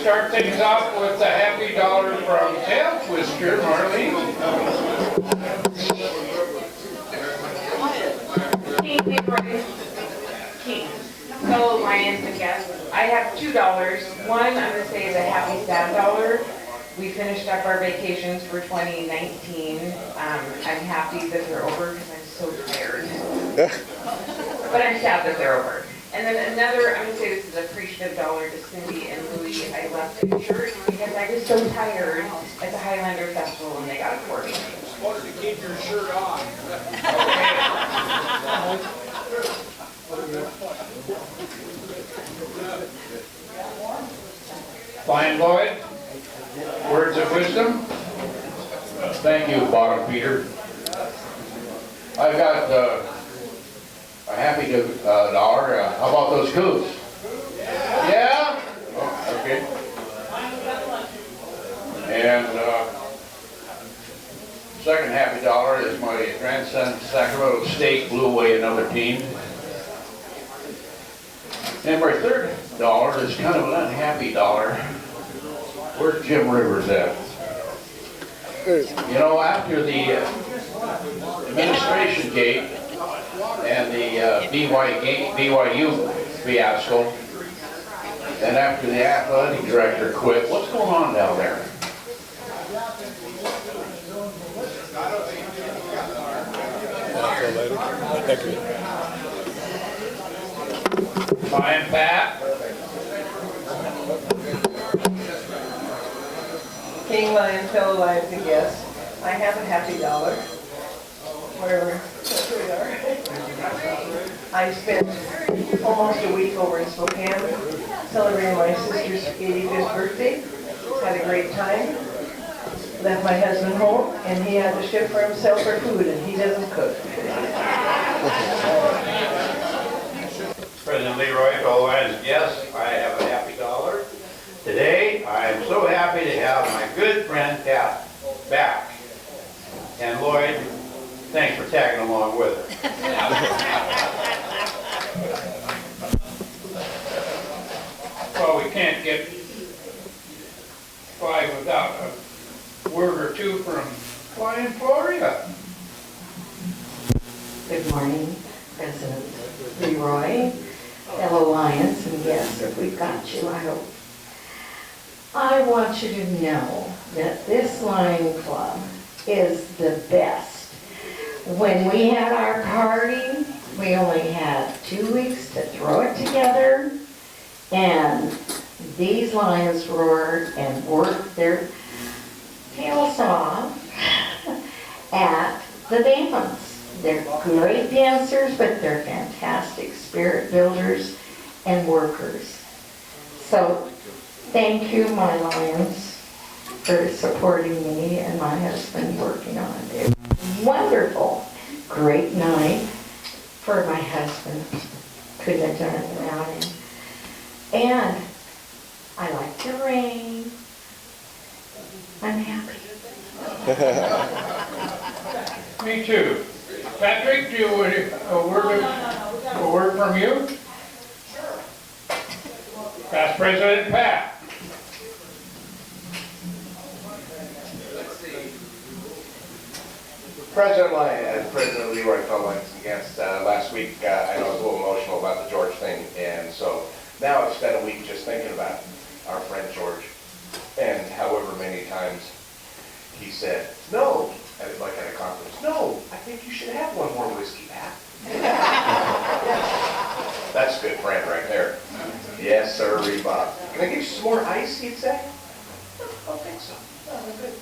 start things off with a happy dollar from Tail Twister, Marlene. King. Fellow Lions and guests, I have $2. One, I'm going to say is a happy sad dollar. We finished up our vacations for 2019. I'm happy that they're over because I'm so tired. But I'm sad that they're over. And then another, I'm going to say this is an appreciative dollar to Cindy and Louie. I left a shirt because I was so tired at the Highlander Festival and they got it for me. Wanted to keep your shirt on. Fine, Lloyd. Words of wisdom. Thank you, Bottom Peter. I've got a happy dollar. How about those coos? Yeah? Oh, okay. And second happy dollar is my grandson, Sacramento State, blew away another team. And my third dollar is kind of an unhappy dollar. Where's Jim Rivers at? You know, after the administration gate and the BYU fiasco, and after the athletic director quit, what's going on down there? Fine, Pat. King Lion, fellow lions and guests, I have a happy dollar, wherever we are. I spent almost a week over in Spokane celebrating my sister's 85th birthday. Had a great time. Left my husband home, and he had to ship for himself for food, and he doesn't cook. President Leroy, fellow lions, yes, I have a happy dollar. Today, I am so happy to have my good friend Pat back. And Lloyd, thanks for tagging along with her. Well, we can't get by without a word or two from Flying Florida. Good morning, President Leroy, fellow Lions and guests, if we've got you, I hope. I want you to know that this Lion Club is the best. When we had our party, we only had 2 weeks to throw it together, and these lions roared and worked their tails off at the dance. They're great dancers, but they're fantastic spirit builders and workers. So thank you, my lions, for supporting me and my husband working on it. It was wonderful. Great night for my husband. Couldn't have done it without him. And I like the rain. I'm happy. Me too. Patrick, do you want a word from you? Sure. Past President Pat. President Leroy, fellow Lions and guests, last week I know I was a little emotional about the George thing, and so now I've spent a week just thinking about our friend George, and however many times he said, no, at a conference, no, I think you should have one more whiskey, Pat. That's a good friend right there. Yes, sir, Bob. Can I get you some more ice, he'd say? I don't think so. Oh, good.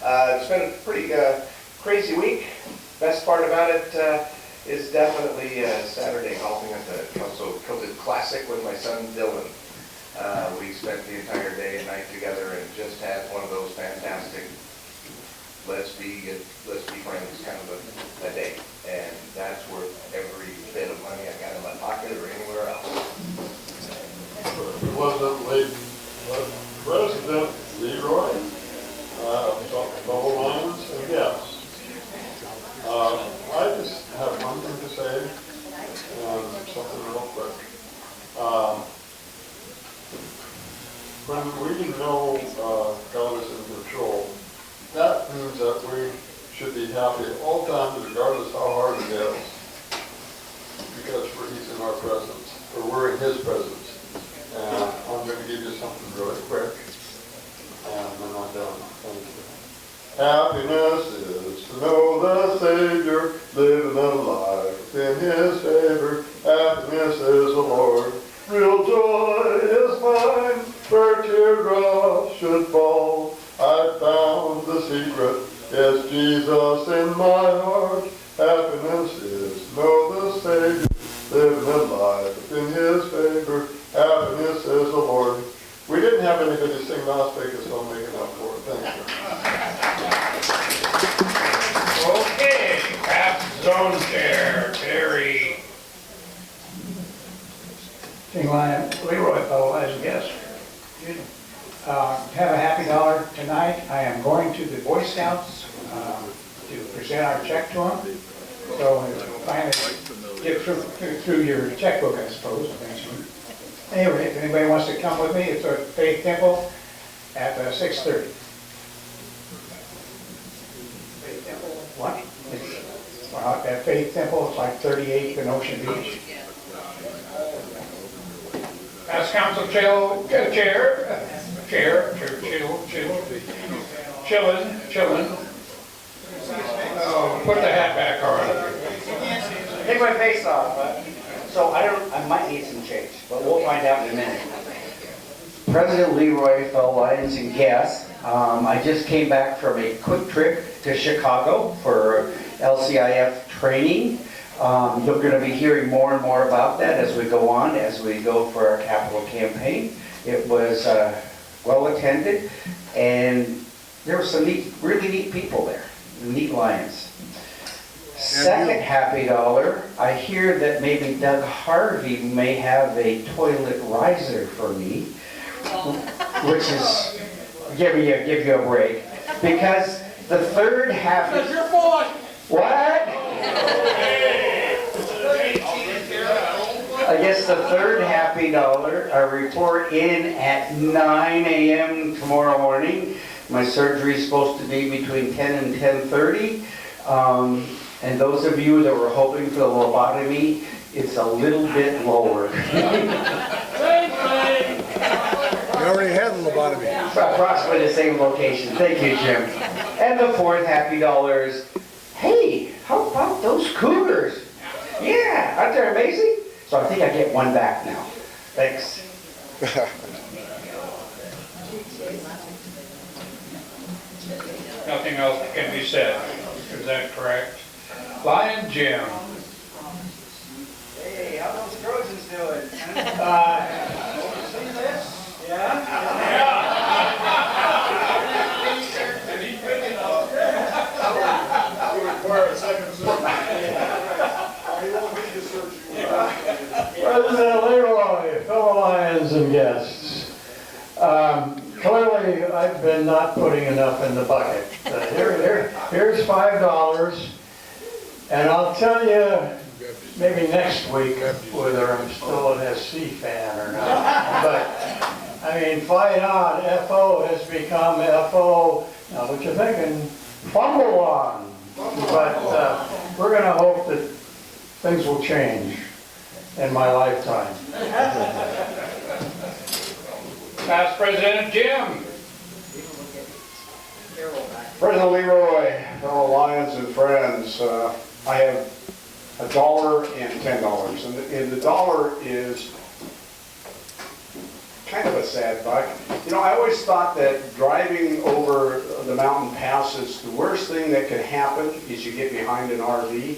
It's been a pretty crazy week. Best part about it is definitely Saturday golfing at the Coated Classic with my son Dylan. We spent the entire day and night together and just had one of those fantastic let's be friends kind of a day. And that's worth every bit of money I got in my pocket or anywhere else. President Leroy, fellow Lions and guests. I just have one thing to say, and something real quick. when we know God is in control, that means that we should be happy at all times, regardless how hard it is, because He's in our presence, or we're in His presence. And I'm going to give you something really quick, and then I'm done. Thank you. Happiness is to know the Savior, living a life in His favor. Happiness is the Lord. Real joy is mine, where teardrops should fall. I found the secret, yes, Jesus in my heart. Happiness is to know the Savior, living a life in His favor. Happiness is the Lord. We didn't have anybody sing last week, so I'm making up for it. Thank you. Okay, past zone chair, Terry. King Lion, Leroy, fellow as a guest. Have a happy dollar tonight. I am going to the Boy Scouts to present our check to them. So we'll finally get through your checkbook, I suppose, eventually. Anyway, if anybody wants to come with me, it's at Faith Temple at 6:30. Faith Temple, what? Well, at Faith Temple, it's like 38th and Ocean Beach. Past council chillin'. Oh, put the hat back on. Take my face off, so I might need some change, but we'll find out in a minute. President Leroy, fellow Lions and guests, I just came back from a quick trip to Chicago for LCIF training. You're going to be hearing more and more about that as we go on, as we go for our capital campaign. It was well attended, and there were some really neat people there, neat Lions. Second happy dollar, I hear that maybe Doug Harvey may have a toilet riser for me, which is give you a break, because the third happy. That's your fault. What? I guess the third happy dollar, I report in at 9 a.m. tomorrow morning. My surgery is supposed to be between 10 and 10:30. And those of you that were hoping for the lobotomy, it's a little bit lower. You already had the lobotomy. Approximately the same location. Thank you, Jim. And the fourth happy dollar is, hey, how about those cougars? Yeah, aren't they amazing? So I think I get one back now. Thanks. Nothing else can be said. Is that correct? Lion Jim. Hey, how those Trojans doing? See this? President Leroy, fellow Lions and guests. Clearly, I've been not putting enough in the bucket. Here's $5, and I'll tell you maybe next week whether I'm still an SC fan or not. But, I mean, fight on, FO has become FO, now what you thinking? Fumble on. But we're going to hope that things will change in my lifetime. Past President Jim. President Leroy, fellow Lions and friends, I have $1 and $10, and the dollar is kind of a sad buck. You know, I always thought that driving over the mountain passes, the worst thing that could happen is you get behind an RV,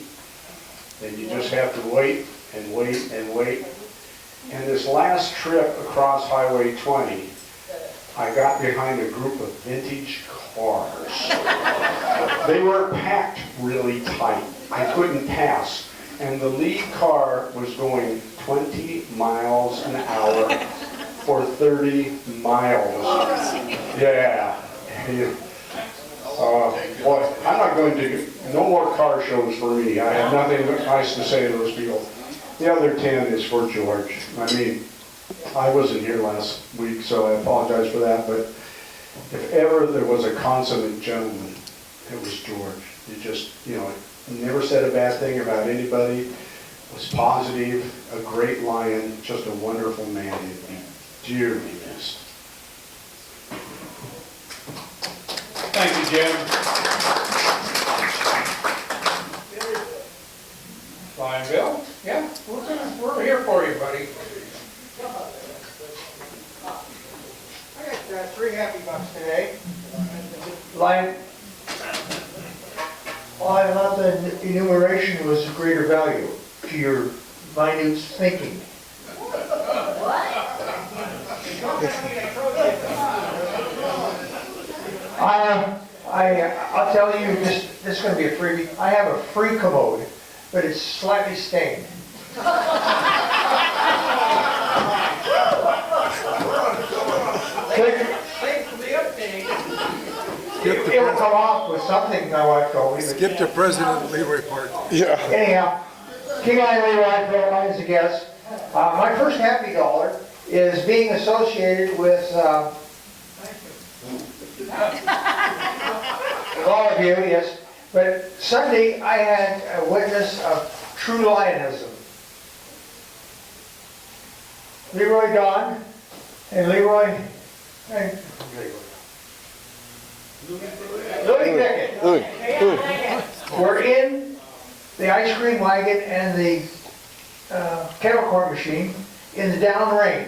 and you just have to wait and wait and wait. And this last trip across Highway 20, I got behind a group of vintage cars. They were packed really tight. I couldn't pass. And the lead car was going 20 miles an hour for 30 miles. Yeah. Boy, I'm not going to, no more car shows for me. I have nothing nice to say to those people. The other 10 is for George. I mean, I wasn't here last week, so I apologize for that, but if ever there was a consummate gentleman, it was George. He just, never said a bad thing about anybody, was positive, a great lion, just a wonderful man. He'd be dearly missed. Thank you, Jim. Lion Bill? Yeah, we're here for you, buddy. I got 3 happy bucks today. Lion, well, I thought the enumeration was of greater value to your minute thinking. I'll tell you, this is going to be a freebie. I have a free commode, but it's slightly stained. Thanks for the update. It will come off with something, my wife told me. Skip to President Leroy part. Anyhow, King Lion Leroy, Phil Lyons, a guest. My first happy dollar is being associated with all of you, yes. But Sunday, I had a witness of true Lionism. Leroy Don and Leroy and Louis Pickett were in the ice cream wagon and the kettle corn machine in the down rain.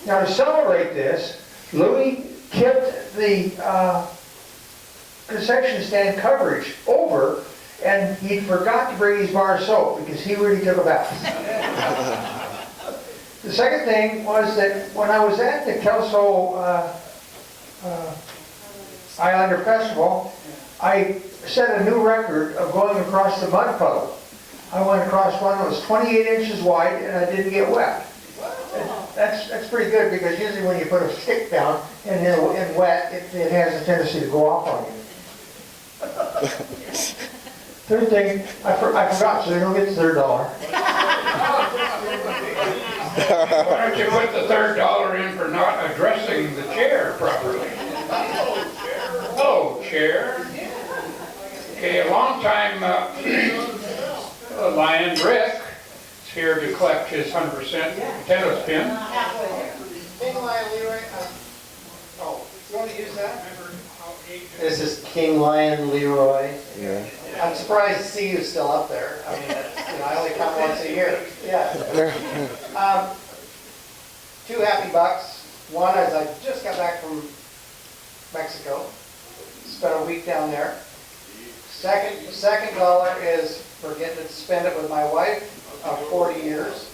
Now to celebrate this, Louis tipped the concession stand coverage over, and he forgot to bring his bar of soap because he really took a bath. The second thing was that when I was at the Kelso Islander Festival, I set a new record of going across the mud puddle. I went across one that was 28 inches wide and I didn't get wet. That's pretty good because usually when you put a stick down and in wet, it has a tendency to go off on you. Third thing, I forgot, so you don't get the $3. Why don't you put the $3 in for not addressing the chair properly? Oh, chair. Okay, a long time Lion Rick is here to collect his 100% tennis pin. King Lion Leroy. Oh, you want to use that? This is King Lion Leroy. Yeah. I'm surprised to see you still up there. I mean, I only come once a year. Yeah. 2 happy bucks. One is I just got back from Mexico. Spent a week down there. Second dollar is for getting to spend it with my wife of 40 years.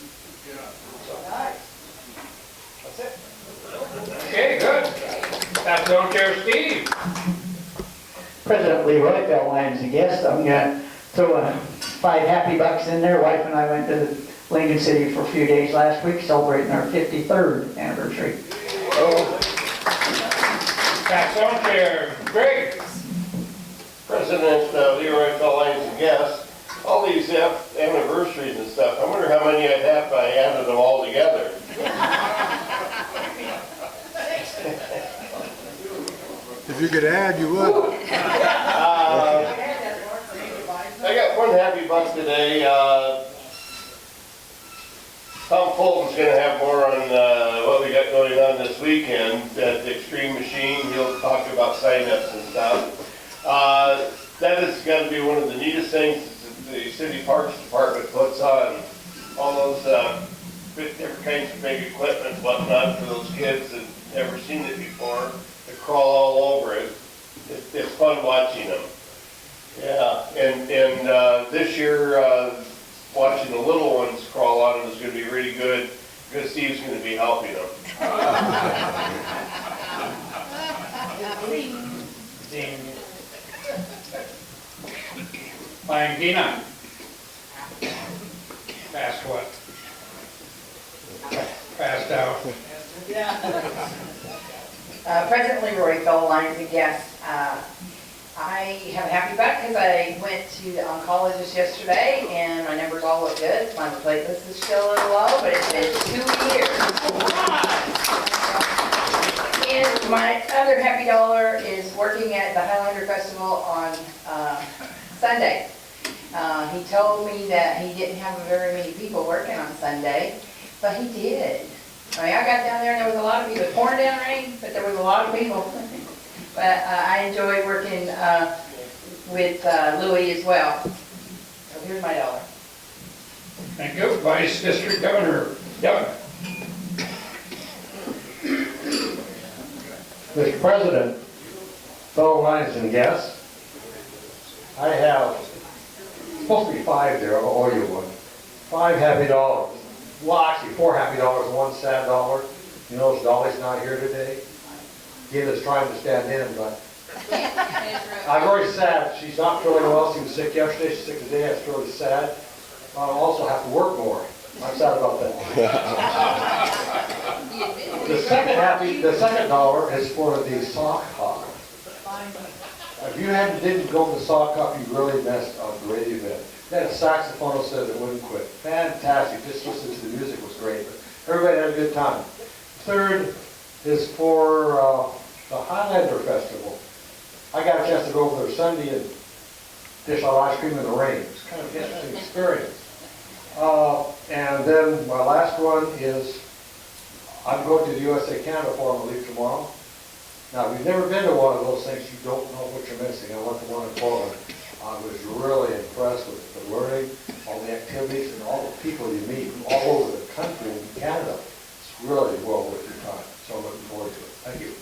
So nice. That's it. Okay, good. That's on Chair Steve. President Leroy, Phil Lyons, a guest. I'm going to throw 5 happy bucks in there. Wife and I went to Lincoln City for a few days last week, celebrating our 53rd anniversary. That's on Chair Greg. President Leroy, Phil Lyons, and guests, all these anniversaries and stuff, I wonder how many I'd have if I added them all together. If you could add, you would. I got 1 happy buck today. Tom Fulton's going to have more on what we got going on this weekend at the Extreme Machine. He'll talk about sign-ups and stuff. That is going to be one of the neatest things the City Parks Department puts on. All those different kinds of big equipment and whatnot for those kids that never seen it before. They crawl all over it. It's fun watching them. Yeah, and this year, watching the little ones crawl on it is going to be really good because Steve's going to be helping them. Ding. Lion Gina. Passed what? Passed out. President Leroy, fellow Lions and guests, I have a happy butt because I went to the oncologist yesterday and my numbers all look good. My platelets is still a little low, but it's been 2 years. And my other happy dollar is working at the Highlander Festival on Sunday. He told me that he didn't have very many people working on Sunday, but he did. I mean, I got down there and there was a lot of people. It was pouring down rain, but there was a lot of people. But I enjoy working with Louis as well. So here's my dollar. Thank you, Vice District Governor Doug. Mr. President, fellow Lions and guests, I have, supposed to be 5 there, I'll owe you one. 5 happy dollars. Well, actually 4 happy dollars and 1 sad dollar. You notice Dolly's not here today? Gina's trying to stand in, but I'm very sad. She's not feeling well. She was sick yesterday. She's sick today. I was really sad. I'll also have to work more. I'm sad about that. The second dollar is for the sock hop. If you didn't go to the sock hop, you really missed a great event. They had a saxophonist said that wouldn't quit. Fantastic. Just listen to the music was great. But everybody had a good time. Third is for the Highlander Festival. I got a chance to go over there Sunday and dish out ice cream in the rain. It's kind of an interesting experience. And then my last one is I'm going to the USA Canada Forum, I leave tomorrow. Now, if you've never been to one of those things, you don't know what you're missing. I went to one in Portland. I was really impressed with the learning, all the activities, and all the people you meet from all over the country in Canada. It's really well worth your time. So I'm looking forward to it. Thank you.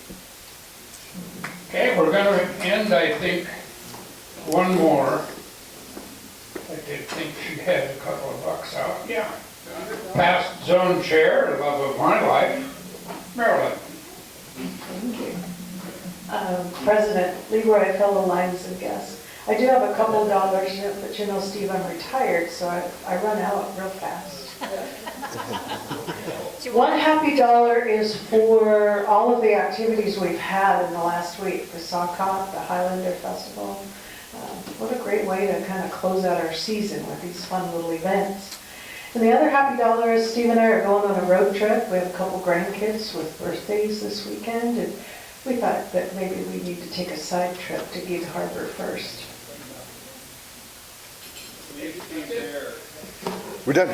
Okay, we're going to end, I think, one more. I did think she had a couple of bucks out. Yeah. Past zone chair, the love of my life, Marilyn. Thank you. President Leroy, fellow Lions and guests. I do have a couple dollars, but you know, Steve, I'm retired, so I run out real fast. One happy dollar is for all of the activities we've had in the last week. The sock hop, the Highlander Festival. What a great way to kind of close out our season with these fun little events. And the other happy dollar is Steve and I are going on a road trip. We have a couple grandkids with birthdays this weekend, and we thought that maybe we need to take a side trip to Gig Harbor first. We're done.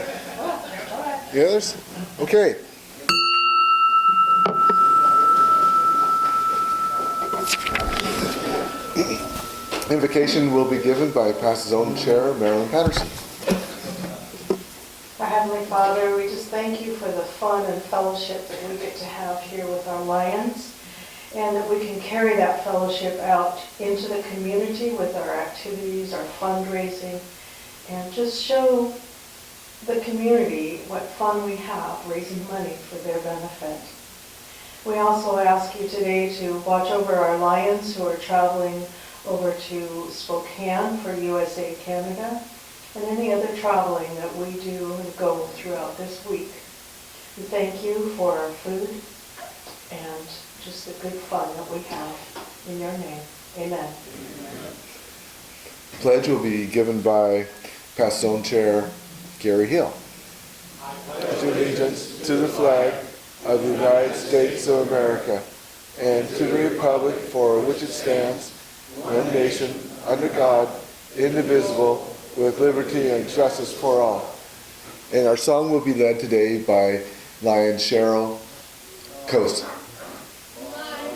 The others? Okay. Invocation will be given by past zone chair Marilyn Patterson. Our Heavenly Father, we just thank you for the fun and fellowship that we get to have here with our Lions, and that we can carry that fellowship out into the community with our activities, our fundraising, and just show the community what fun we have raising money for their benefit. We also ask you today to watch over our Lions who are traveling over to Spokane for USA Canada, and any other traveling that we do and go throughout this week. We thank you for our food and just the good fun that we have in your name. Amen. The pledge will be given by past zone chair Gary Hill. Allegiance to the flag of the United States of America and to the republic for which it stands, one nation, under God, indivisible, with liberty and justice for all. And our song will be led today by Lion Cheryl Coast.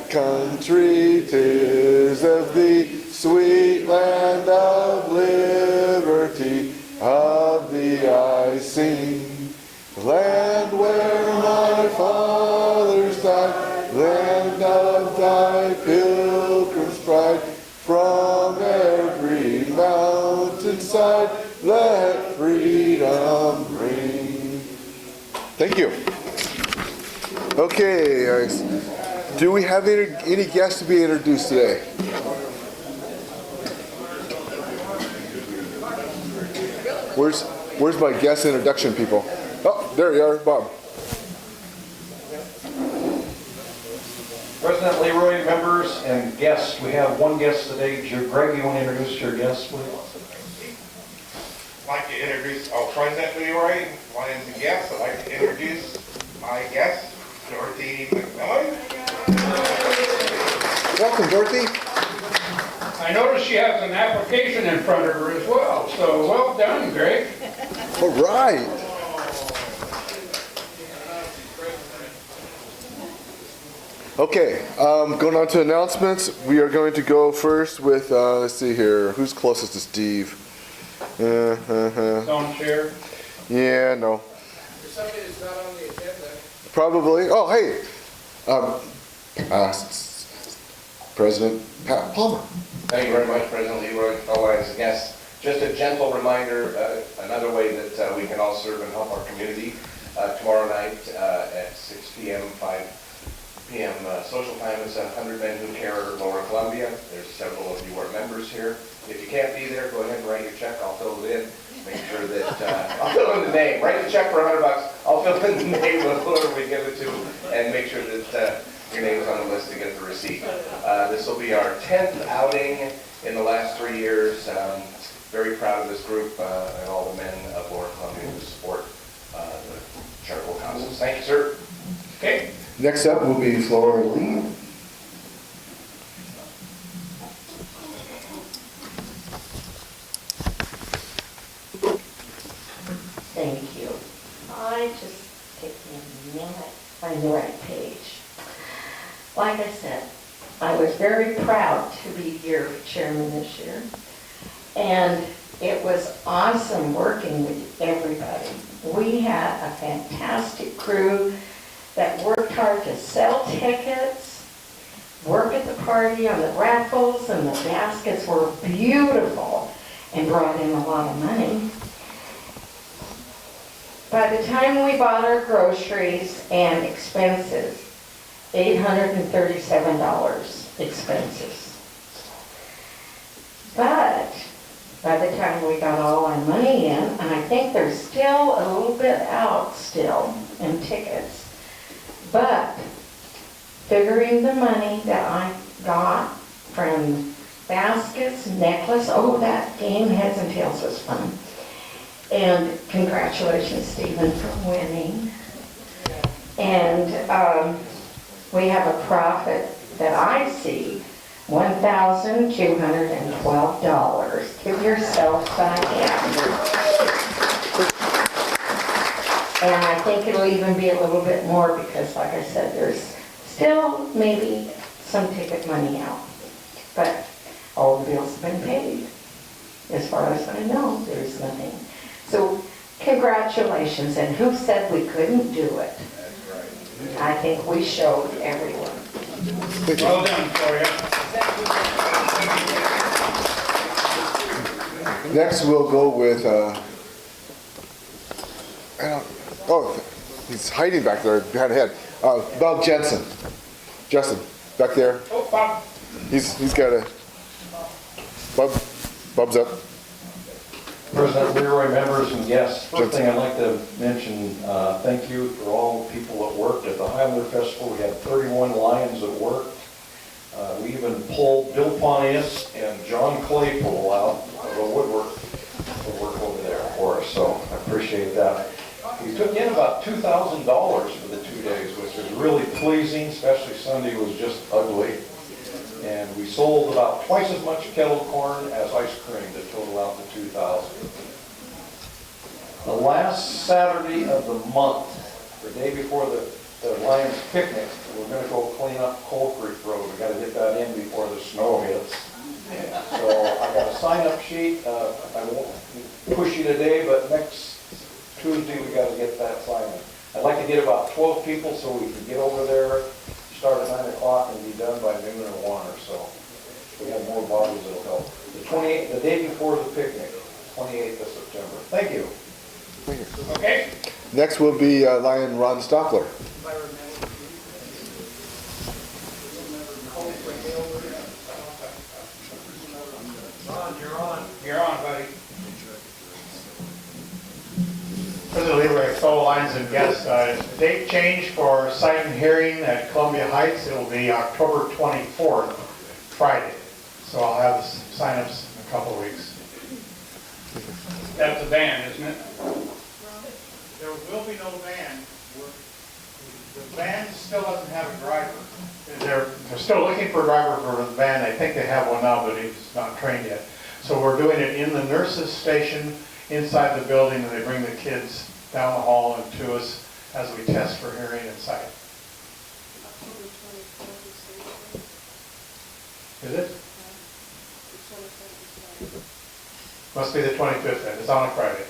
Country 'tis of thee, sweet land of liberty, of thee I sing. Land where my fathers died, land of thy pilgrim's pride, from every mountainside, let freedom ring. Thank you. Okay, guys. Do we have any guests to be introduced today? Where's my guest introduction people? Oh, there you are, Bob. President Leroy, members, and guests, we have one guest today. Greg, you want to introduce your guest, please? I'd like to introduce President Leroy, Lions and guests. I'd like to introduce my guest, Dorothy McMillan. Welcome, Dorothy. I notice she has an application in front of her as well, so well done, Greg. All right. Okay, going on to announcements. We are going to go first with, let's see here, who's closest to Steve? Zone chair. Yeah, no. There's somebody that's not on the agenda. Probably. Oh, hey. President Pat Palmer. Thank you very much, President Leroy, fellow Lions and guests. Just a gentle reminder, another way that we can all serve and help our community. Tomorrow night at 6 p.m., 5 p.m. Social time is 100 Men Who Care, Lower Columbia. There's several of you who are members here. If you can't be there, go ahead and write your check. I'll fill it in. Make sure that, I'll fill in the name. Write the check for $100. I'll fill in the name of whoever we give it to and make sure that your name is on the list to get the receipt. This will be our 10th outing in the last 3 years. Very proud of this group and all the men of Lower Columbia who support the charitable causes. Thank you, sir. Okay. Next up will be Flora Lee. Thank you. I just take me a minute, find the right page. Like I said, I was very proud to be your chairman this year. And it was awesome working with everybody. We had a fantastic crew that worked hard to sell tickets, work at the party on the raffles, and the baskets were beautiful and brought in a lot of money. By the time we bought our groceries and expenses, $837 expenses. But by the time we got all our money in, and I think there's still a little bit out still in tickets, but figuring the money that I got from baskets, necklace, oh, that game Heads and Tails was fun. And congratulations, Stephen, for winning. And we have a profit that I see, $1,212. Give yourself some hand. And I think it'll even be a little bit more because, like I said, there's still maybe some ticket money out. But all the bills have been paid. As far as I know, there's nothing. So congratulations. And who said we couldn't do it? I think we showed everyone. Well done, Gloria. Next we'll go with, he's hiding back there behind the head. Bob Jensen. Justin, back there. Oh, Bob. He's got a, Bob's up. President Leroy, members and guests, first thing I'd like to mention, thank you for all the people that worked at the Highlander Festival. We had 31 Lions that worked. We even pulled Bill Pontius and John Claypool out of the woodwork to work over there for us, so I appreciate that. We took in about $2,000 for the 2 days, which was really pleasing, especially Sunday was just ugly. And we sold about twice as much kettle corn as ice cream to total out to $2,000. The last Saturday of the month, the day before the Lions picnic, we're going to go clean up Coal Creek Road. We got to get that in before the snow hits. So I got a sign-up sheet. I won't push you today, but next Tuesday we got to get that sign in. I'd like to get about 12 people so we can get over there, start at 9 o'clock and be done by noon or 1 or so. We have more bodies that'll help. The day before the picnic, 28th of September. Thank you. Okay. Next will be Lion Ron Stockler. Ron, you're on. You're on, buddy. President Leroy, fellow Lions and guests, date change for sight and hearing at Columbia Heights. It will be October 24th, Friday. So I'll have the sign-ups in a couple of weeks. That's a van, isn't it? There will be no van. The van still doesn't have a driver. They're still looking for a driver for the van. I think they have one now, but he's not trained yet. So we're doing it in the nurses' station inside the building, and they bring the kids down the hall and to us as we test for hearing and sight. Is it? Must be the 25th then. It's on a Friday.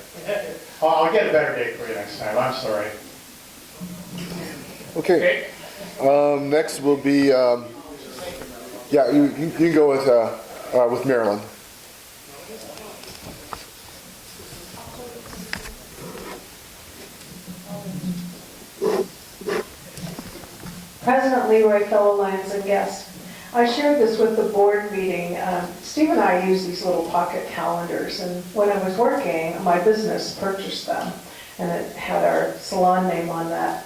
I'll get a better date for you next time. I'm sorry. Okay. Next will be, yeah, you can go with Maryland. President Leroy, fellow Lions and guests, I shared this with the board meeting. Steve and I use these little pocket calendars, and when I was working, my business purchased them, and it had our salon name on that.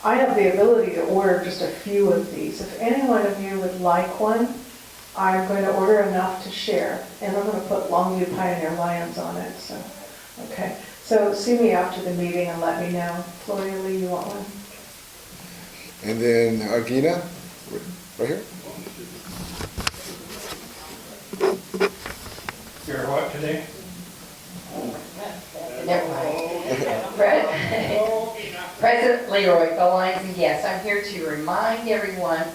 I have the ability to order just a few of these. If any one of you would like one, I'm going to order enough to share, and I'm going to put Longview Pioneer Lions on it. So, okay. So see me after the meeting and let me know. Gloria Lee, you want one? And then Gina, right here. You're what today? Never mind. President Leroy, fellow Lions and guests, I'm here to remind everyone,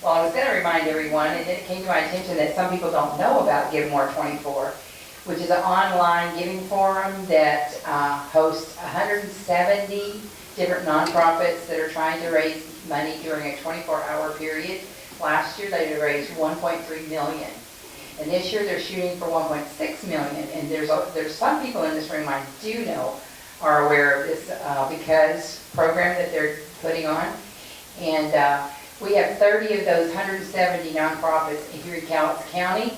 well, I was going to remind everyone, and then it came to my attention that some people don't know about Give More 24, which is an online giving forum that hosts 170 different nonprofits that are trying to raise money during a 24-hour period. Last year, they raised $1.3 million. And this year, they're shooting for $1.6 million. And there's some people in this room I do know are aware of this because program that they're putting on. And we have 30 of those 170 nonprofits here in Cowlitz County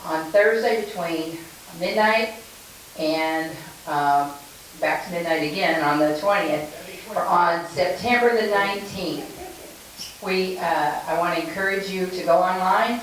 on Thursday between midnight and back to midnight again on the 20th. On September the 19th, I want to encourage you to go online.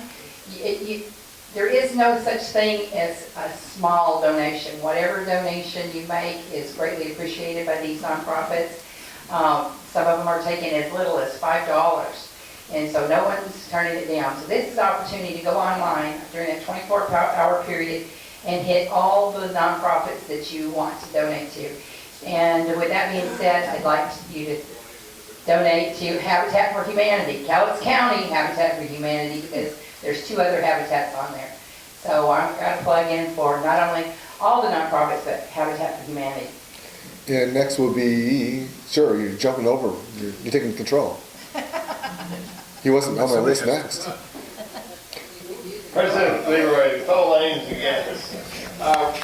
There is no such thing as a small donation. Whatever donation you make is greatly appreciated by these nonprofits. Some of them are taking as little as $5, and so no one's turning it down. So this is an opportunity to go online during that 24-hour period and hit all the nonprofits that you want to donate to. And with that being said, I'd like you to donate to Habitat for Humanity, Cowlitz County Habitat for Humanity, because there's 2 other habitats on there. So I'm going to plug in for not only all the nonprofits, but Habitat for Humanity. And next will be, sure, you're jumping over, you're taking control. He wasn't on my list next. President Leroy, fellow Lions and guests,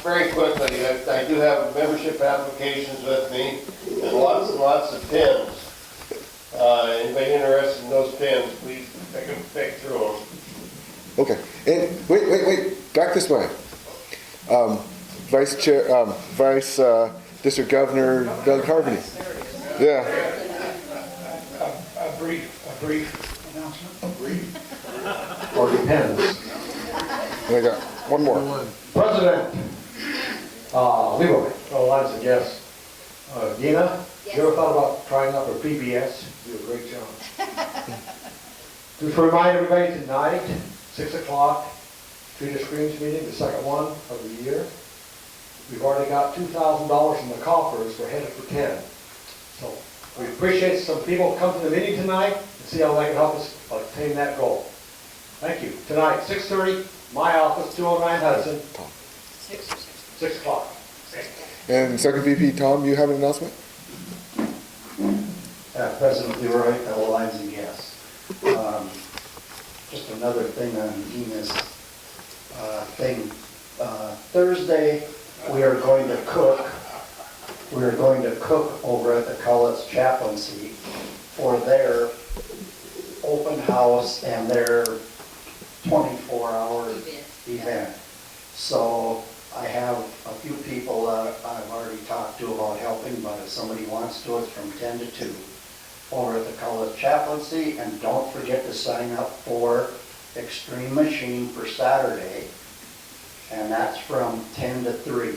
very quickly, I do have membership applications with me and lots of pins. Anybody interested in those pins, please pick through them. Okay, and wait, back this way. Vice District Governor Doug Harvey. Yeah. A brief announcement. Or depends. And I got one more. President Leroy, fellow Lions and guests. Gina, you ever thought about trying out for PBS? You do a great job. Just to remind everybody, tonight, 6 o'clock, Treat the Screens meeting, the second one of the year. We've already got $2,000 in the coffers. We're headed for 10. So we appreciate some people come to the meeting tonight and see how they can help us attain that goal. Thank you. Tonight, 6:30, my office, 209 Hudson. 6 o'clock. And Second VP Tom, you have an announcement? President Leroy, fellow Lions and guests. Just another thing on Gina's thing. Thursday, we are going to cook. We are going to cook over at the Cowlitz Chaplaincy for their open house and their 24-hour event. So I have a few people I've already talked to about helping, but if somebody wants to, it's from 10 to 2 over at the college chaplaincy. And don't forget to sign up for Extreme Machine for Saturday, and that's from 10 to 3.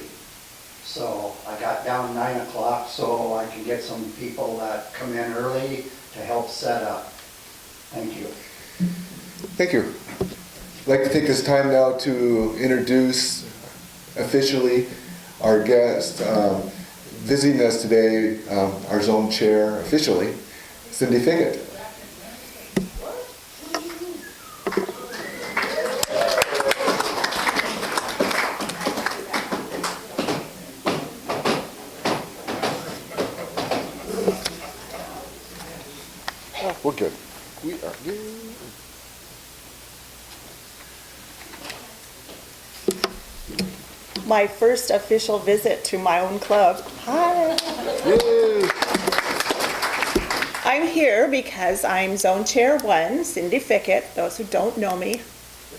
So I got down 9 o'clock so I can get some people that come in early to help set up. Thank you. Thank you. I'd like to take this time now to introduce officially our guest visiting us today, our zone chair officially, Cindy Figgett. We're good. We are good. My first official visit to my own club. Hi. Yay. I'm here because I'm Zone Chair 1, Cindy Figgett. Those who don't know me,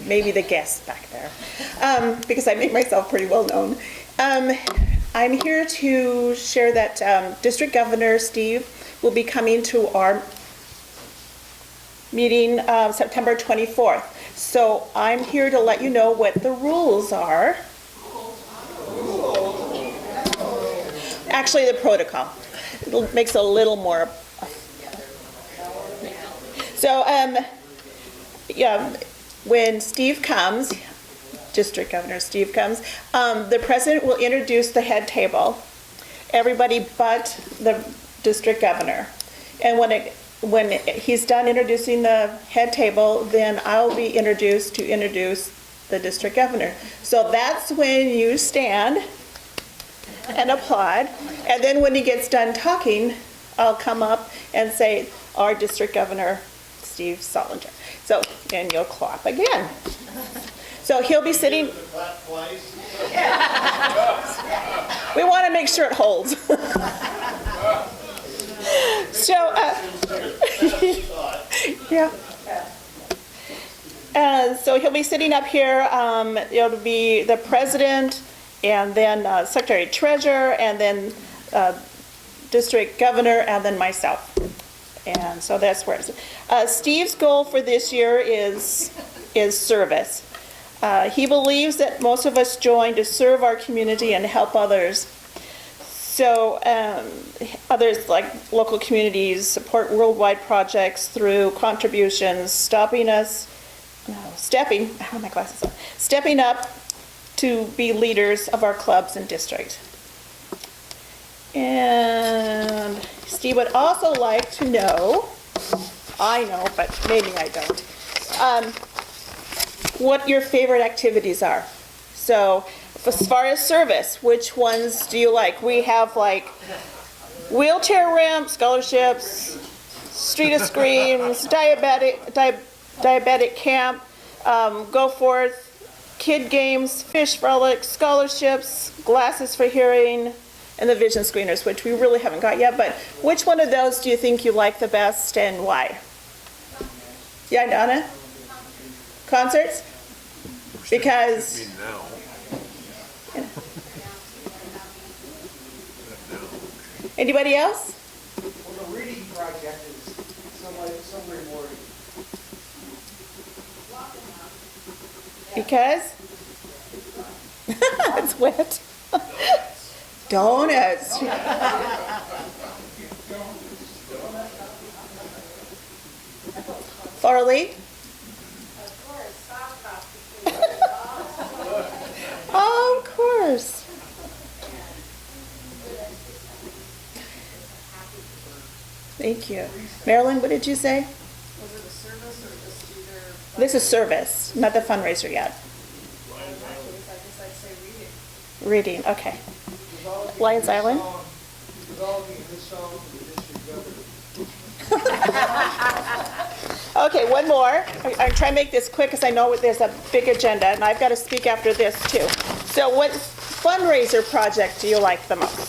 maybe the guests back there, because I make myself pretty well known. I'm here to share that District Governor Steve will be coming to our meeting September 24th. So I'm here to let you know what the rules are. Actually, the protocol. It makes a little more. So, yeah, when Steve comes, District Governor Steve comes, the president will introduce the head table, everybody but the district governor. And when he's done introducing the head table, then I'll be introduced to introduce the district governor. So that's when you stand and applaud. And then when he gets done talking, I'll come up and say, our district governor, Steve Solinger. So, and you'll clap again. So he'll be sitting. We want to make sure it holds. So, yeah. So he'll be sitting up here. It'll be the president, and then secretary treasurer, and then district governor, and then myself. And so that's where it's. Steve's goal for this year is service. He believes that most of us join to serve our community and help others. So others like local communities support worldwide projects through contributions, stepping up to be leaders of our clubs and district. And Steve would also like to know, I know, but maybe I don't, what your favorite activities are. So as far as service, which ones do you like? We have like wheelchair ramp, scholarships, street of screams, diabetic camp, go forth, kid games, fish frolic, scholarships, glasses for hearing, and the vision screeners, which we really haven't got yet. But which one of those do you think you like the best and why? Yeah, Donna? Concerts? Because anybody else? Well, the reading project is some rewarding. Because? It's wet. Donuts. Farley? Oh, of course. Thank you. Marilyn, what did you say? Was it a service or just either? This is service, not the fundraiser yet. In that case, I guess I'd say reading. Reading, okay. Lions Island? Developing a good song for the district governor. Okay, one more. I'm trying to make this quick because I know there's a big agenda and I've got to speak after this too. So what fundraiser project do you like the most?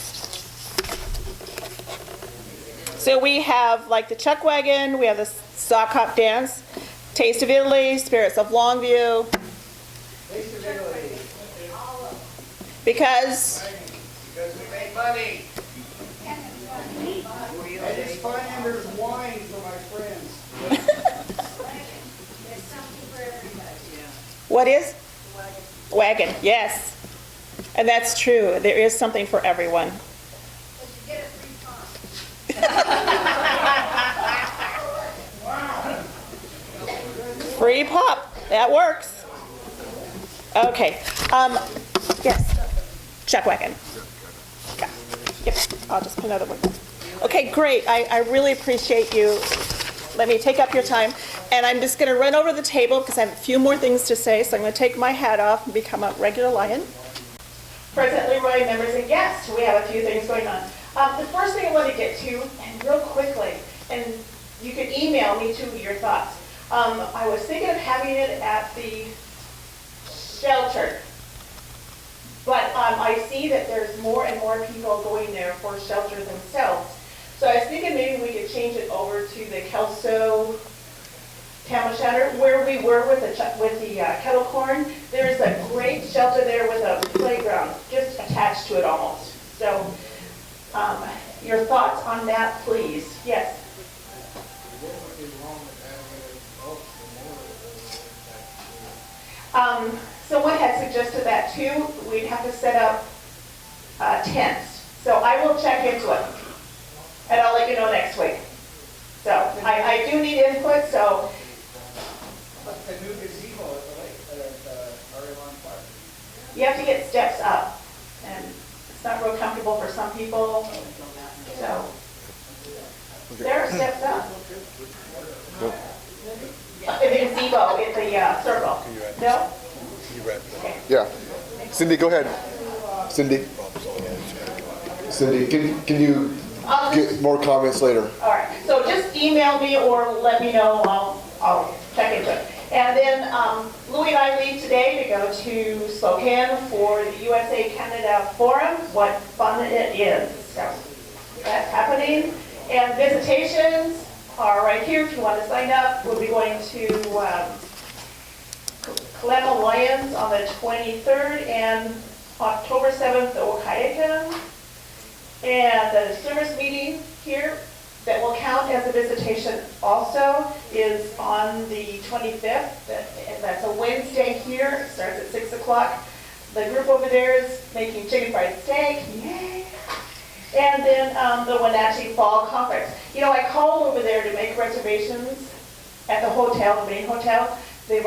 So we have like the Chuck Wagon, we have the Sock Hop Dance, Taste of Italy, Spirits of Longview. Because Because we make money. I just find there's wine for my friends. what is? Wagon, yes. And that's true. There is something for everyone. Free pop. That works. Okay. Yes. Chuck wagon. Okay. Yep. I'll just put another one. Okay, great. I really appreciate you. Let me take up your time. And I'm just going to run over the table because I have a few more things to say. So I'm going to take my hat off and become a regular lion. President Leroy, members and guests, we have a few things going on. The first thing I want to get to, and real quickly, and you can email me too your thoughts. I was thinking of having it at the shelter, but I see that there's more and more people going there for shelter themselves. So I was thinking maybe we could change it over to the Kelso Camel Shelter, where we were with the kettle corn. There's a great shelter there with a playground just attached to it almost. So your thoughts on that, please. Yes. Someone had suggested that too. We'd have to set up tents. So I will check into it, and I'll let you know next week. So I do need input, so. What's the new gazebo at the lake, at Arlon Park? You have to get steps up, and it's not real comfortable for some people, so there are steps up. The gazebo in the circle. No? Yeah. Cindy, go ahead. Cindy, can you get more comments later? All right, so just email me or let me know, I'll check into it. And then Louie and I leave today to go to Spokane for the USA-Canada Forum. What fun it is. So that's happening. And visitations are right here if you want to sign up. We'll be going to Kalema Lions on the 23rd and October 7th, the Okayaka. And the service meeting here that will count as a visitation also is on the 25th. That's a Wednesday here. It starts at 6 o'clock. The group over there is making chicken fried steak. Yay! And then the Wenatchee Fall Conference. You know, I called over there to make reservations at the hotel, the main hotel. They've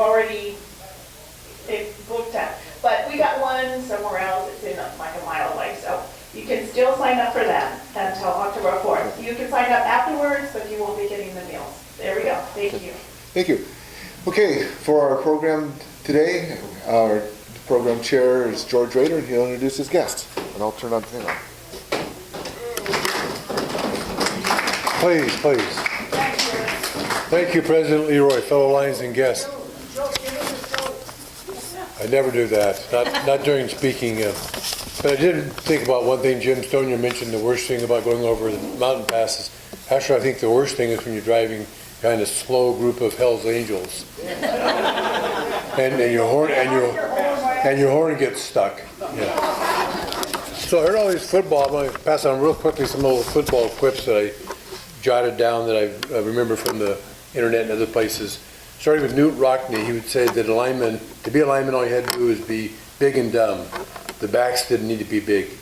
booked up. But we got one somewhere else. It's in like a mile away. So you can still sign up for that until October 4th. You can sign up afterwards, but you won't be getting the meals. There we go. Thank you. Thank you. Okay, for our program today, our program chair is George Rader, and he'll introduce his guest. And I'll turn on the thing on. Please, please. Thank you, President Leroy, fellow Lions and guests. I never do that, not during speaking. But I did think about one thing. Jim Stonier mentioned the worst thing about going over the mountain passes. Actually, I think the worst thing is when you're driving behind a slow group of Hell's Angels, and your horn gets stuck. Yeah. So I heard all these football. I'm going to pass on real quickly some little football quips that I jotted down that I remember from the internet and other places. Starting with Newt Rockney, he would say that to be a lineman, all you had to do was be big and dumb. The backs didn't need to be big.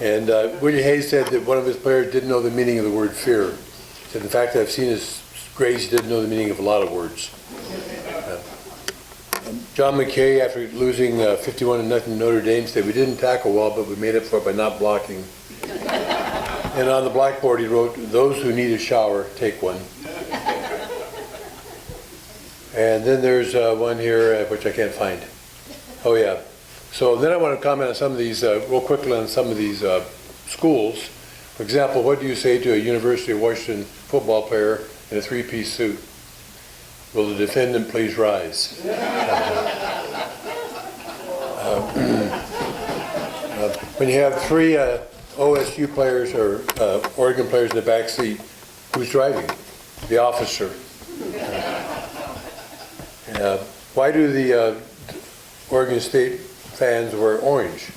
And Willie Hayes said that one of his players didn't know the meaning of the word fear. He said, in fact, I've seen his grades, he didn't know the meaning of a lot of words. John McKay, after losing 51-0 to Notre Dame, said, we didn't tackle well, but we made up for it by not blocking. And on the blackboard, he wrote, those who need a shower, take one. And then there's one here, which I can't find. Oh, yeah. So then I want to comment on some of these, real quickly on some of these schools. For example, what do you say to a University of Washington football player in a three-piece suit? Will the defendant please rise? When you have three OSU players or Oregon players in the back seat, who's driving? The officer. Why do the Oregon State fans wear orange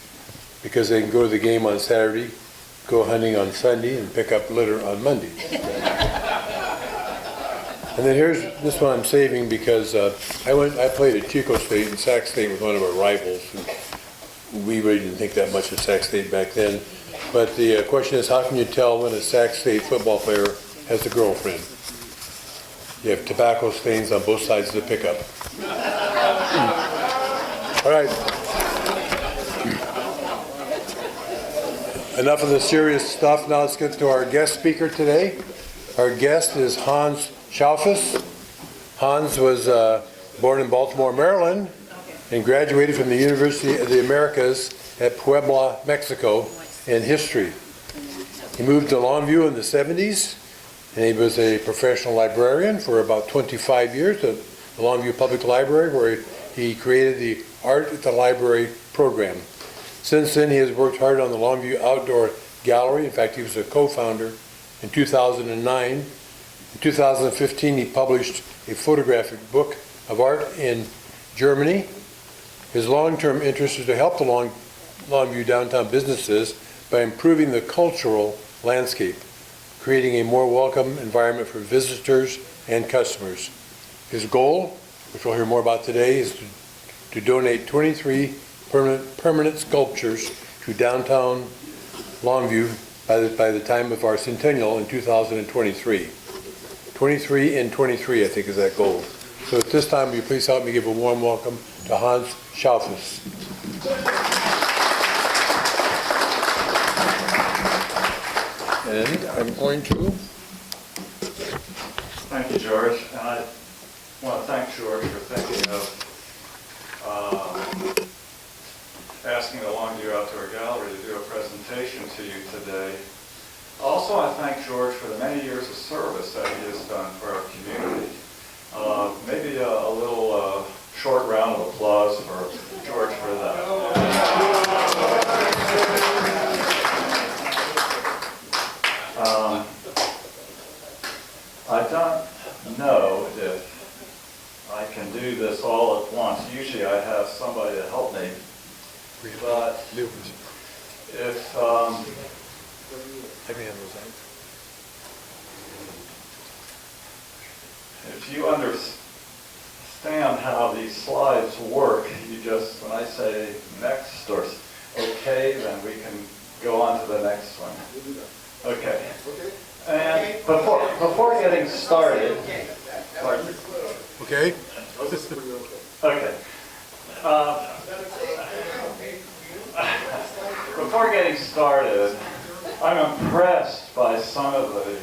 because they can go to the game on Saturday, go hunting on Sunday, and pick up litter on Monday. And then here's this one I'm saving because I played at Chico State and Sac State was one of our rivals. And we really didn't think that much of Sac State back then. But the question is, how can you tell when a Sac State football player has a girlfriend? You have tobacco stains on both sides of the pickup. All right. Enough of the serious stuff. Now let's get to our guest speaker today. Our guest is Hans Schaufus. Hans was born in Baltimore, Maryland, and graduated from the University of the Americas at Puebla, Mexico, in history. He moved to Longview in the 70s, and he was a professional librarian for about 25 years at the Longview Public Library, where he created the Art at the Library program. Since then, he has worked hard on the Longview Outdoor Gallery. In fact, he was a co-founder in 2009. In 2015, he published a photographic book of art in Germany. His long-term interest is to help the Longview downtown businesses by improving the cultural landscape, creating a more welcome environment for visitors and customers. His goal, which we'll hear more about today, is to donate 23 permanent sculptures to downtown Longview by the time of our centennial in 2023. 23 in 23, I think, is that goal. So at this time, will you please help me give a warm welcome to Hans Schaufus. And I'm going to... Thank you, George. And I want to thank George for thinking of asking the Longview Outdoor Gallery to do a presentation to you today. Also, I thank George for the many years of service that he has done for our community. Maybe a little short round of applause for George for that. I don't know if I can do this all at once. Usually I have somebody to help me. But if you understand how these slides work, you just, when I say next or okay, then we can go on to the next one. Okay. And before getting started, pardon? Okay. Okay. Before getting started, I'm impressed by some of the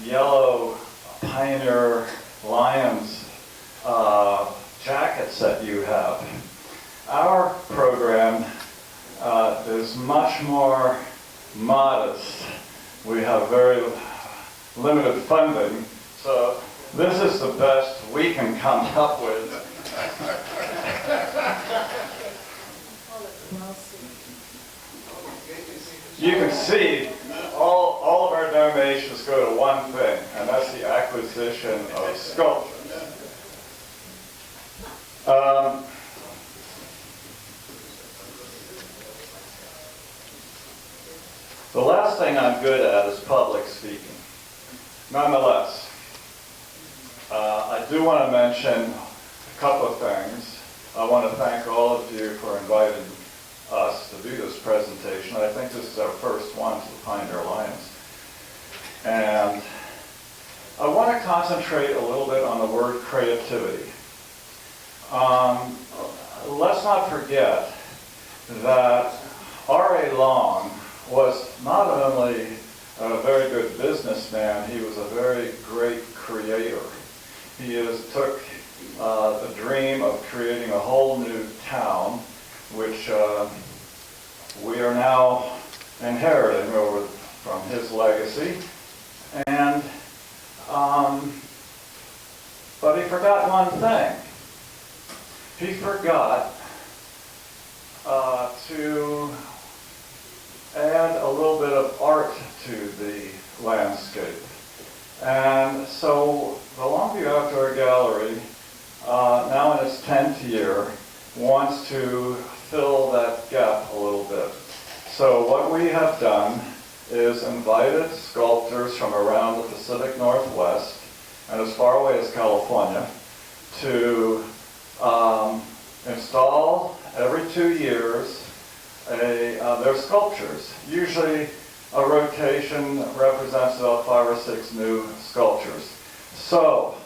yellow Pioneer Lions jackets that you have. Our program is much more modest. We have very limited funding, so this is the best we can come up with. You can see all of our donations go to one thing, and that's the acquisition of sculptures. The last thing I'm good at is public speaking. Nonetheless, I do want to mention a couple of things. I want to thank all of you for inviting us to do this presentation. I think this is our first one to the Pioneer Lions. And I want to concentrate a little bit on the word creativity. Let's not forget that R.A. Long was not only a very good businessman, he was a very great creator. He took the dream of creating a whole new town, which we are now inheriting over from his legacy. And but he forgot one thing. He forgot to add a little bit of art to the landscape. And so the Longview Outdoor Gallery, now in its 10th year, wants to fill that gap a little bit. So what we have done is invited sculptors from around the Pacific Northwest and as far away as California to install every 2 years their sculptures. Usually a rotation represents about 5 or 6 new sculptures. So,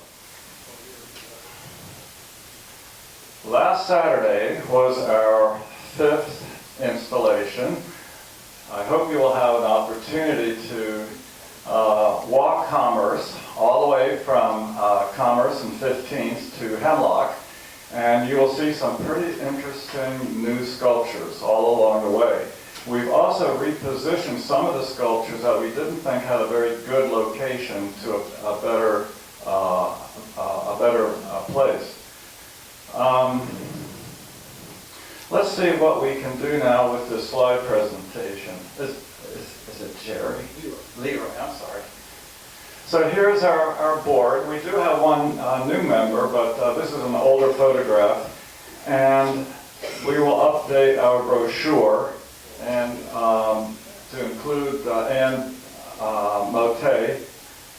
last Saturday was our 5th installation. I hope you will have an opportunity to walk Commerce all the way from Commerce and 15th to Hemlock, and you will see some pretty interesting new sculptures all along the way. We've also repositioned some of the sculptures that we didn't think had a very good location to a better place. Let's see what we can do now with this slide presentation. Is it Jerry? Leroy, I'm sorry. So here's our board. We do have one new member, but this is an older photograph. And we will update our brochure and to include Ann Motet,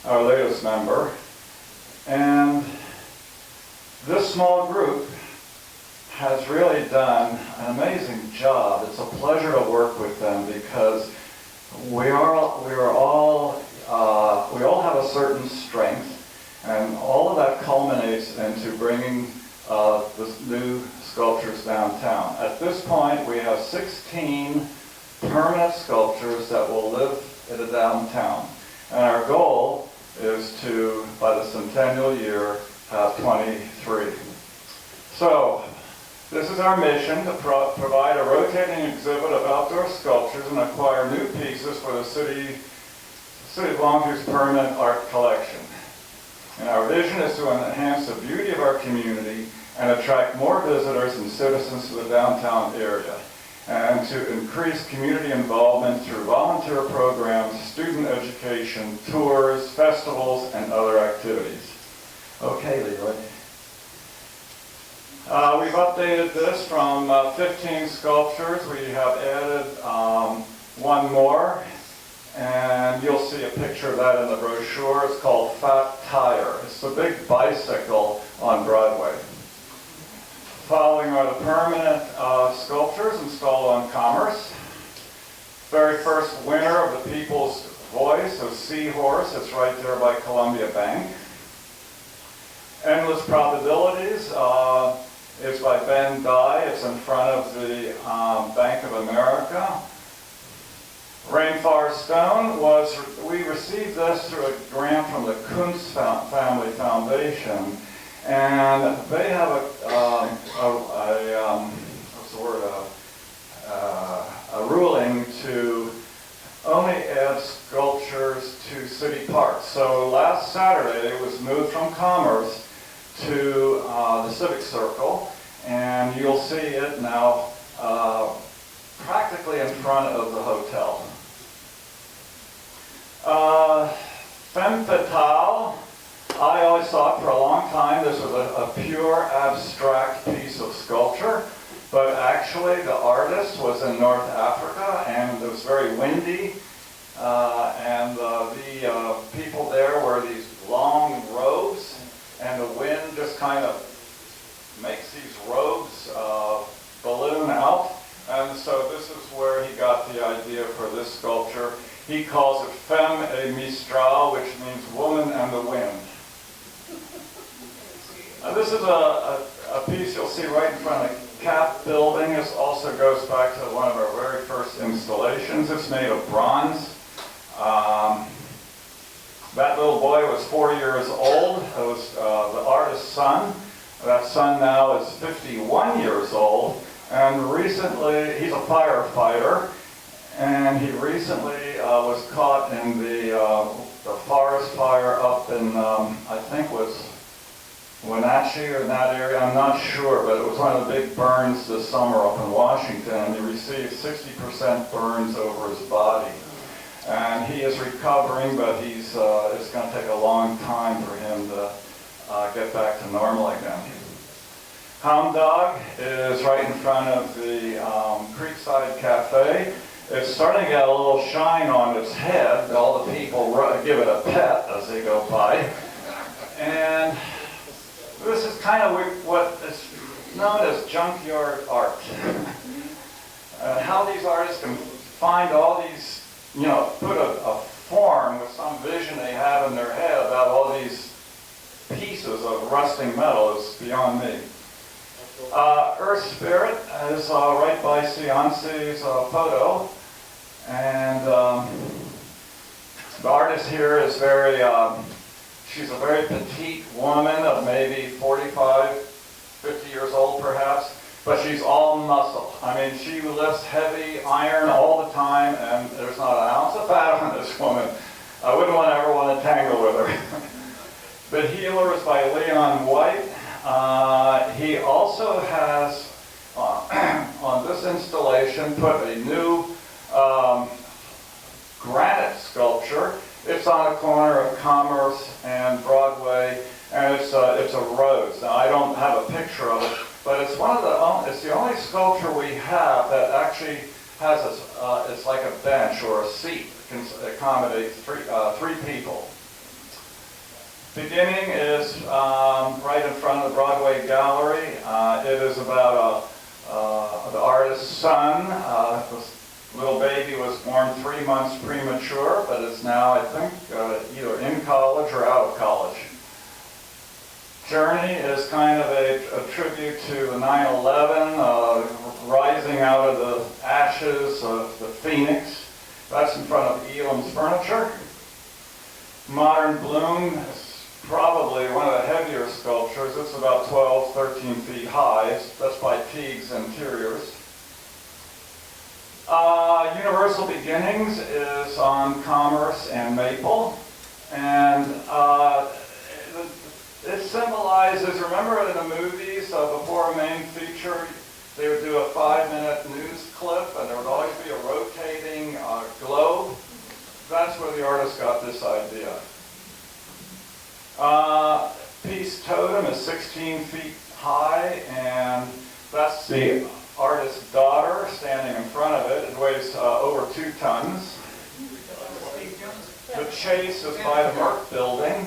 our latest member. And this small group has really done an amazing job. It's a pleasure to work with them because we all have a certain strength, and all of that culminates into bringing the new sculptures downtown. At this point, we have 16 permanent sculptures that will live in the downtown, and our goal is to, by the centennial year, have 23. So, this is our mission, to provide a rotating exhibit of outdoor sculptures and acquire new pieces for the City of Longview's permanent art collection. And our vision is to enhance the beauty of our community and attract more visitors and citizens to the downtown area, and to increase community involvement through volunteer programs, student education, tours, festivals, and other activities. Okay, Leroy. We've updated this from 15 sculptures. We have added one more, and you'll see a picture of that in the brochure. It's called Fat Tire. It's the big bicycle on Broadway. Following are the permanent sculptures installed on Commerce. Very first winner of the People's Voice of Seahorse. It's right there by Columbia Bank. Endless Probabilities is by Ben Dye. It's in front of the Bank of America. Rainforest Stone we received this through a grant from the Kuntz Family Foundation, and they have a ruling to only add sculptures to city parks. So last Saturday it was moved from Commerce to the Civic Circle, and you'll see it now practically in front of the hotel. Femme Fatale, I always thought for a long time this was a pure abstract piece of sculpture, but actually the artist was in North Africa and it was very windy, and the people there wear these long robes, and the wind just kind of makes these robes balloon out. And so this is where he got the idea for this sculpture. He calls it Femme et Mistral, which means woman and the wind. Now this is a piece you'll see right in front of the CAP building. This also goes back to one of our very first installations. It's made of bronze. That little boy was 4 years old. It was the artist's son. That son now is 51 years old. And recently, he's a firefighter. And he recently was caught in the forest fire up in, I think was Wenatchee or in that area. I'm not sure, but it was one of the big burns this summer up in Washington. And he received 60% burns over his body. And he is recovering, but it's going to take a long time for him to get back to normal again. Hound Dog is right in front of the Creekside Cafe. It's starting to get a little shine on its head. All the people give it a pet as they go by. And this is kind of what is known as junkyard art. How these artists can find all these, put a form with some vision they have in their head about all these pieces of rusting metal is beyond me. Earth Spirit is right by Seance's photo, and the artist here is she's a very petite woman of maybe 45, 50 years old perhaps, but she's all muscle. I mean, she lifts heavy iron all the time, and there's not an ounce of fat on this woman. I wouldn't ever want to tangle with her. The Healer is by Leon White. He also has, on this installation, put a new granite sculpture. It's on the corner of Commerce and Broadway, and it's a rose. Now, I don't have a picture of it, but it's it's the only sculpture we have that actually has it's like a bench or a seat that can accommodate three people. Beginning is right in front of the Broadway Gallery. It is about the artist's son. The little baby was born 3 months premature, but is now, I think, either in college or out of college. Journey is kind of a tribute to 9/11, rising out of the ashes of the Phoenix. That's in front of Elam's Furniture. Modern Bloom is probably one of the heavier sculptures. It's about 12, 13 feet high. That's by Teague's Interiors. Universal Beginnings is on Commerce and Maple. And it symbolizes, remember in the movies, before a main feature, they would do a 5-minute news clip, and there would always be a rotating globe. That's where the artist got this idea. Peace Totem is 16 feet high, and that's the artist's daughter standing in front of it. It weighs over 2 tons. The Chase is by the Merck Building,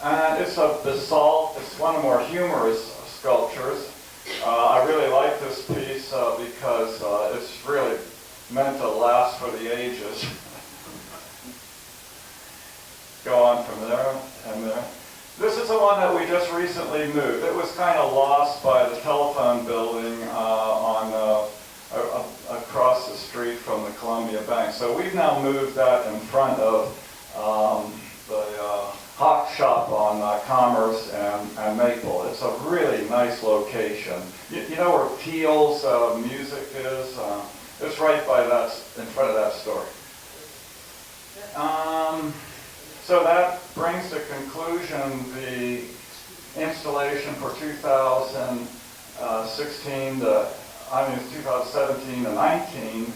and it's a basalt. It's one of the more humorous sculptures. I really like this piece because it's really meant to last for the ages. Go on from there and there. This is the one that we just recently moved. It was kind of lost by the telephone building across the street from the Columbia Bank. So we've now moved that in front of the Hawk Shop on Commerce and Maple. It's a really nice location. You know where Teal's music is? It's right by that, in front of that store. So that brings to conclusion the installation for 2017 to 19.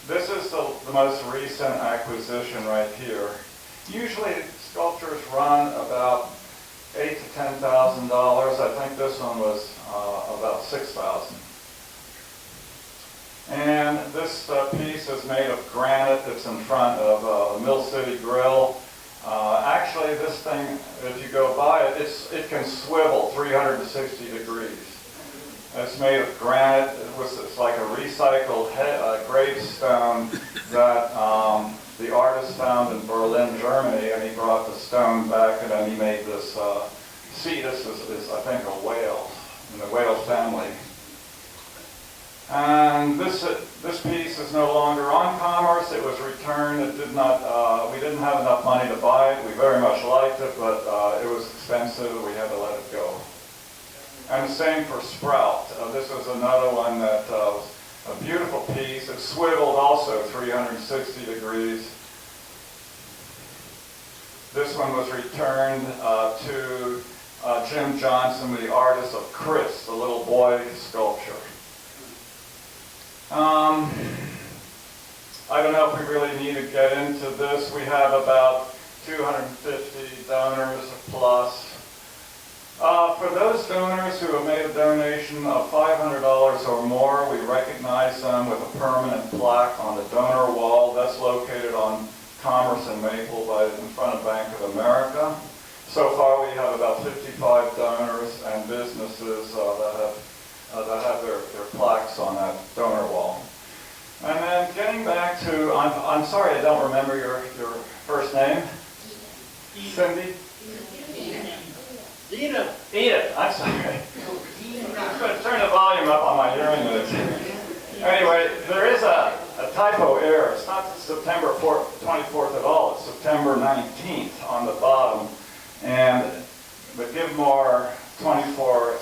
This is the most recent acquisition right here. Usually sculptures run about $8,000 to $10,000. I think this one was about $6,000. And this piece is made of granite. It's in front of the Mill City Grill. Actually, this thing, if you go by it, it can swivel 360 degrees. It's made of granite. It's like a recycled gravestone that the artist found in Berlin, Germany, and he brought the stone back, and then he made this. See, this is I think, a whale in the whale family. And this piece is no longer on Commerce. It was returned. It did not. We didn't have enough money to buy it. We very much liked it, but it was expensive. We had to let it go. And the same for Sprout. This was another one that was a beautiful piece. It swiveled also 360 degrees. This one was returned to Jim Johnson, the artist of Chris, the little boy sculpture. I don't know if we really need to get into this. We have about 250 donors plus. For those donors who have made a donation of $500 or more, we recognize them with a permanent plaque on the donor wall. That's located on Commerce and Maple in front of Bank of America. So far, we have about 55 donors and businesses that have their plaques on that donor wall. And then getting back to, I'm sorry I don't remember your first name. Cindy? Edith, I'm sorry. I'm going to turn the volume up on my hearing aids. Anyway, there is a typo error. It's not September 24th at all. It's September 19th on the bottom. And the Give More 24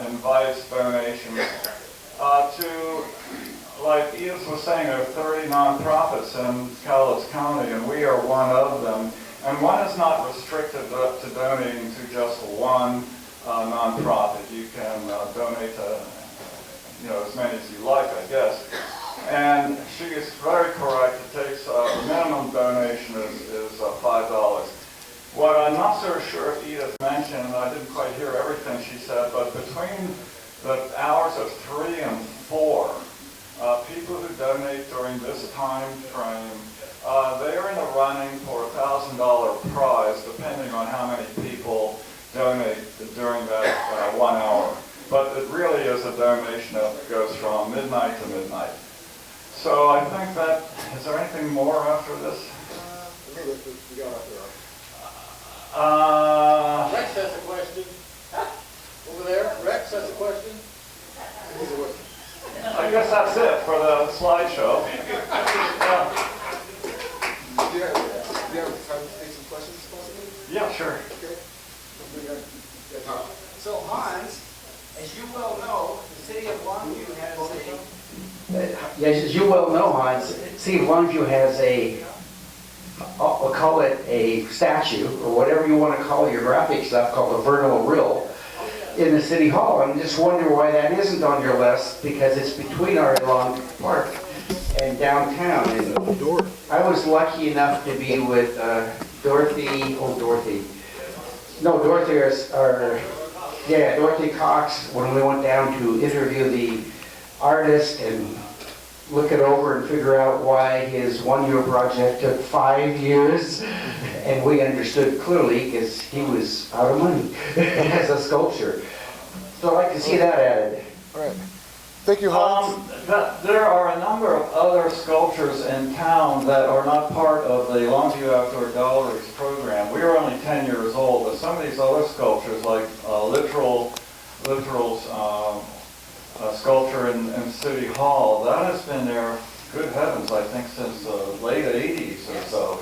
invites donations to, like Edith was saying, there are 30 nonprofits in Cowlitz County, and we are one of them. And one is not restricted to donating to just one nonprofit. You can donate to, as many as you like, I guess. And she is very correct. It takes the minimum donation is $5. What I'm not so sure if Edith mentioned, and I didn't quite hear everything she said, but between the hours of 3 and 4, people who donate during this time frame, they are in the running for a $1,000 prize, depending on how many people donate during that 1 hour. But it really is a donation that goes from midnight to midnight. So I think that, is there anything more after this? Rex has a question. Over there, Rex has a question. I guess that's it for the slideshow. Do you have time to take some questions, possibly? Yeah, sure. Okay. So Hans, as you well know, the city of Longview has Yes, as you well know, Hans, City of Longview has we'll call it a statue, or whatever you want to call your graphic stuff, called a vernal rill, in the City Hall. I'm just wondering why that isn't on your list, because it's between our Long Park and downtown. And I was lucky enough to be with Dorothy Cox when we went down to interview the artist and look it over and figure out why his 1-year project took 5 years. And we understood clearly because he was out of money as a sculpture. So I'd like to see that added. All right. Thank you, Hans. There are a number of other sculptures in town that are not part of the Longview Outdoor Galleries program. We are only 10 years old, but some of these other sculptures, like Literal's sculpture in City Hall, that has been there, good heavens, I think since the late 80s or so,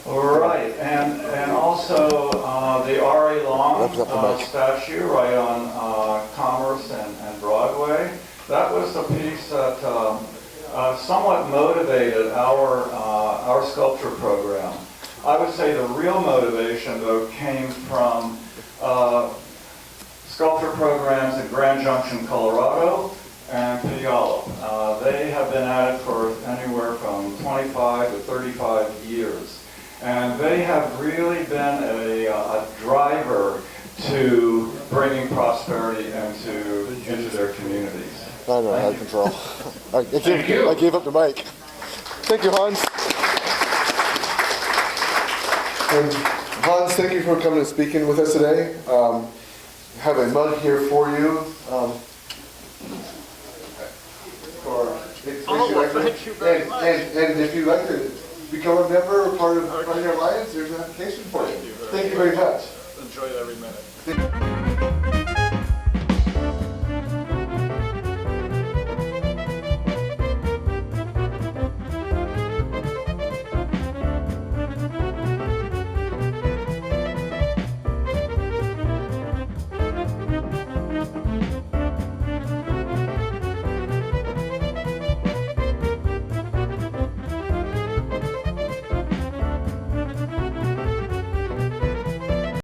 Right, and also the R.A. Long statue right on Commerce and Broadway. That was the piece that somewhat motivated our sculpture program. I would say the real motivation, though, came from sculpture programs in Grand Junction, Colorado, and Puyallup. They have been at it for anywhere from 25 to 35 years. And they have really been a driver to bringing prosperity into their communities. I know, I had control. I gave up the mic. Thank you, Hans. And Hans, thank you for coming and speaking with us today. I have a mug here for you. Thank you very much. And if you'd like to become a member or part of Pioneer Alliance, there's an application for you. Thank you very much. Enjoy every minute.